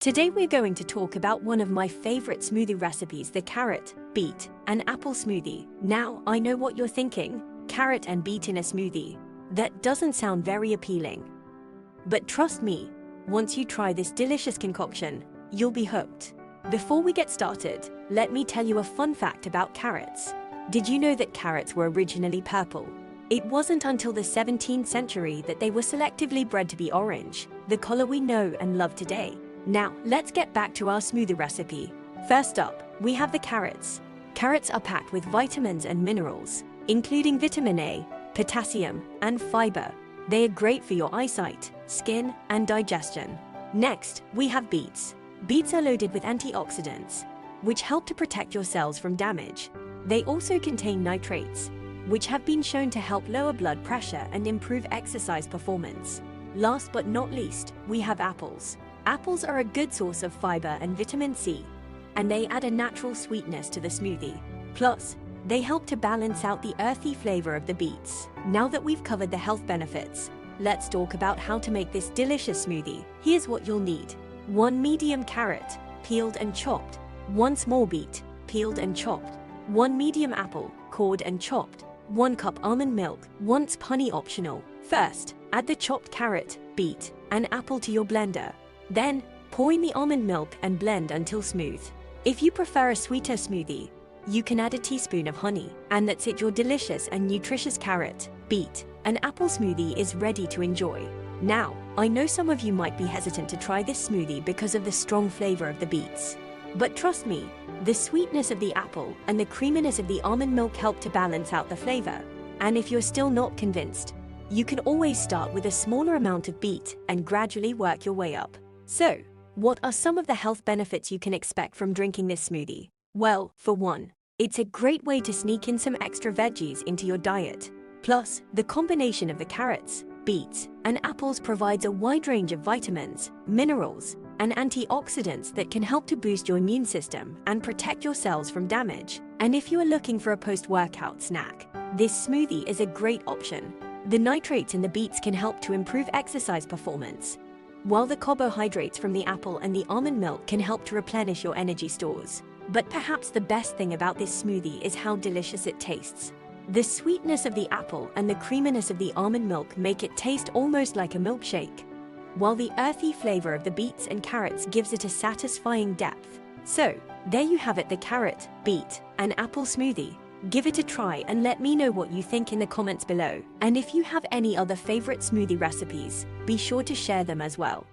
Today we're going to talk about one of my favorite smoothie recipes, the carrot, beet, and apple smoothie. Now, I know what you're thinking, carrot and beet in a smoothie. That doesn't sound very appealing. But trust me, once you try this delicious concoction, you'll be hooked. Before we get started, let me tell you a fun fact about carrots. Did you know that carrots were originally purple? It wasn't until the 17th century that they were selectively bred to be orange, the color we know and love today. Now, let's get back to our smoothie recipe. First up, we have the carrots. Carrots are packed with vitamins and minerals, including vitamin A, potassium, and fiber. They are great for your eyesight, skin, and digestion. Next, we have beets. Beets are loaded with antioxidants, which help to protect your cells from damage. They also contain nitrates, which have been shown to help lower blood pressure and improve exercise performance. Last but not least, we have apples. Apples are a good source of fiber and vitamin C, and they add a natural sweetness to the smoothie. Plus, they help to balance out the earthy flavor of the beets. Now that we've covered the health benefits, let's talk about how to make this delicious smoothie. Here's what you'll need. 1 medium carrot, peeled and chopped. 1 small beet, peeled and chopped. 1 medium apple, cored and chopped. 1 cup almond milk, once honey optional. First, add the chopped carrot, beet, and apple to your blender. Then, pour in the almond milk and blend until smooth. If you prefer a sweeter smoothie, you can add a teaspoon of honey. And that's it, your delicious and nutritious carrot, beet, and apple smoothie is ready to enjoy. Now, I know some of you might be hesitant to try this smoothie because of the strong flavor of the beets. But trust me, the sweetness of the apple and the creaminess of the almond milk help to balance out the flavor. And if you're still not convinced, you can always start with a smaller amount of beet and gradually work your way up. So, what are some of the health benefits you can expect from drinking this smoothie? Well, for one, it's a great way to sneak in some extra veggies into your diet. Plus, the combination of the carrots, beets, and apples provides a wide range of vitamins, minerals, and antioxidants that can help to boost your immune system and protect your cells from damage. And if you are looking for a post-workout snack, this smoothie is a great option. The nitrates in the beets can help to improve exercise performance, while the carbohydrates from the apple and the almond milk can help to replenish your energy stores. But perhaps the best thing about this smoothie is how delicious it tastes. The sweetness of the apple and the creaminess of the almond milk make it taste almost like a milkshake, while the earthy flavor of the beets and carrots gives it a satisfying depth. So, there you have it, the carrot, beet, and apple smoothie. Give it a try and let me know what you think in the comments below. And if you have any other favorite smoothie recipes, be sure to share them as well.